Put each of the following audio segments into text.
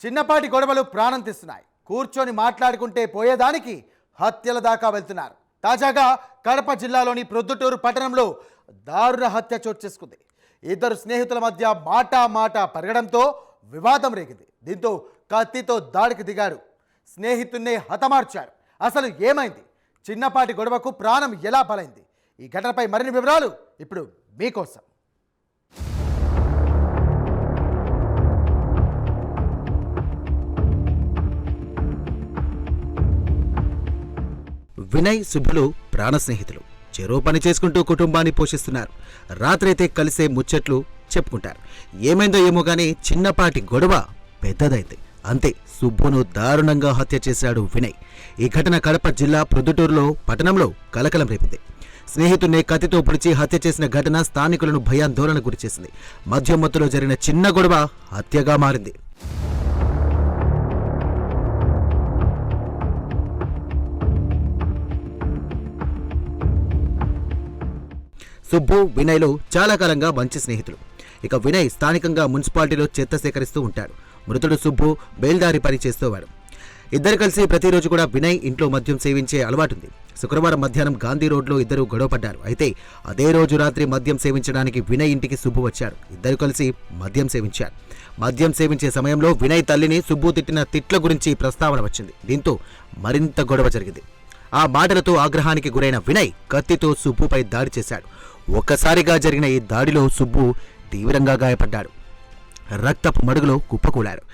చిన్నపాటి గొడవలు ప్రాణం తీస్తున్నాయి. కూర్చొని మాట్లాడుకుంటే పోయేదానికి హత్యల దాకా వెళ్తున్నారు. తాజాగా కడప జిల్లాలోని ప్రొద్దుటూరు పట్టణంలో దారుణ హత్య చోటు చేసుకుంది. ఇద్దరు స్నేహితుల మధ్య మాట పెరగడంతో వివాదం రేగింది. దీంతో కత్తితో దాడికి దిగాడు. స్నేహితున్నే హతమార్చాడు. అసలు ఏమైంది? చిన్నపాటి గొడవకు ప్రాణం ఎలా బలైంది? ఈ ఘటనపై మరిన్ని వివరాలు ఇప్పుడు మీకోసం. వినయ్, శుభులు ప్రాణ స్నేహితులు. చెరో పని చేసుకుంటూ కుటుంబాన్ని పోషిస్తున్నారు. రాత్రైతే కలిసే ముచ్చట్లు చెప్పుకుంటారు. ఏమైందో ఏమో గానీ చిన్నపాటి గొడవ పెద్దదైంది. అంతే, సుబ్బును దారుణంగా హత్య చేశాడు వినయ్. ఈ ఘటన కడప జిల్లా ప్రొద్దుటూరులో పట్టణంలో కలకలం రేపింది. స్నేహితుడిని కత్తితో పొడిచి హత్య చేసిన ఘటన స్థానికులను భయాందోళనకు గురిచేసింది. మద్యం మత్తులో జరిగిన చిన్న గొడవ హత్యగా మారింది. సుబ్బు, వినయ్లు చాలా కాలంగా మంచి స్నేహితులు. ఇక వినయ్ స్థానికంగా మున్సిపాలిటీలో చెత్త సేకరిస్తూ ఉంటాడు. మృతుడు సుబ్బు బేల్దారి పని చేస్తూవాడు. ఇద్దరు కలిసి ప్రతిరోజు కూడా వినయ్ ఇంట్లో మద్యం సేవించే అలవాటుంది. శుక్రవారం మధ్యాహ్నం గాంధీ రోడ్లో ఇద్దరు గొడవపడ్డారు. అయితే అదే రోజు రాత్రి మద్యం సేవించడానికి వినయ్ ఇంటికి సుబ్బు వచ్చాడు. ఇద్దరు కలిసి మద్యం సేవించారు. మద్యం సేవించే సమయంలో వినయ్ తల్లిని సుబ్బు తిట్టిన తిట్ల గురించి ప్రస్తావన వచ్చింది. దీంతో మరింత గొడవ జరిగింది. ఆ మాటలతో ఆగ్రహానికి గురైన వినయ్ కత్తితో సుబ్బుపై దాడి చేశాడు. ఒక్కసారిగా జరిగిన ఈ దాడిలో సుబ్బు తీవ్రంగా గాయపడ్డాడు. రక్తపు మడుగులో కుప్పకూలాడు.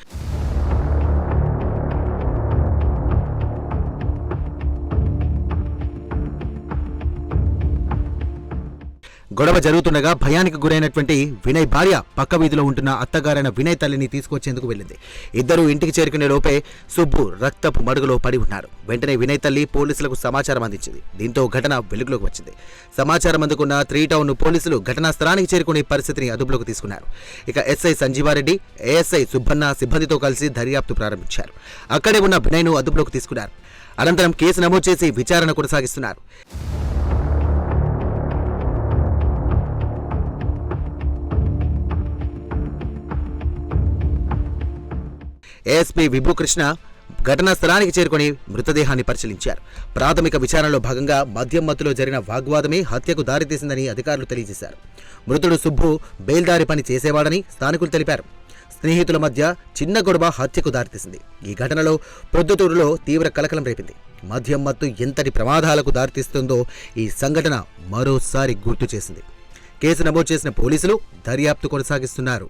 గొడవ జరుగుతుండగా భయానికి గురైనటువంటి వినయ్ భార్య పక్క వీధిలో ఉంటున్న అత్తగారైన వినయ్ తల్లిని తీసుకొచ్చేందుకు వెళ్ళింది. ఇద్దరు ఇంటికి చేరుకునే లోపే సుబ్బు రక్తపు మడుగులో పడి ఉన్నారు. వెంటనే వినయ్ తల్లి పోలీసులకు సమాచారం అందించింది. దీంతో ఘటన వెలుగులోకి వచ్చింది. సమాచారం అందుకున్న 3 టౌన్ పోలీసులు ఘటనా స్థలానికి చేరుకునే పరిస్థితిని అదుపులోకి తీసుకున్నారు. ఇక ఎస్ఐ సంజీవారెడ్డి, ఏఎస్ఐ సుబ్బన్న సిబ్బందితో కలిసి దర్యాప్తు ప్రారంభించారు. అక్కడే ఉన్న వినయ్ను అదుపులోకి తీసుకున్నారు. అనంతరం కేసు నమోదు చేసి విచారణ కొనసాగిస్తున్నారు. ఏఎస్పీ విభూకృష్ణ ఘటనా స్థలానికి చేరుకుని మృతదేహాన్ని పరిశీలించారు. ప్రాథమిక విచారణలో భాగంగా మద్యం మత్తులో జరిగిన వాగ్వాదమే హత్యకు దారితీసిందని అధికారులు తెలియజేశారు. మృతుడు సుబ్బు బేల్దారి పని చేసేవాడని స్థానికులు తెలిపారు. స్నేహితుల మధ్య చిన్న గొడవ హత్యకు దారితీసింది. ఈ ఘటనలో ప్రొద్దుటూరులో తీవ్ర కలకలం రేపింది. మద్యం మత్తు ఎంతటి ప్రమాదాలకు దారితీస్తుందో ఈ సంఘటన మరోసారి గుర్తు చేసింది. కేసు నమోదు చేసిన పోలీసులు దర్యాప్తు కొనసాగిస్తున్నారు.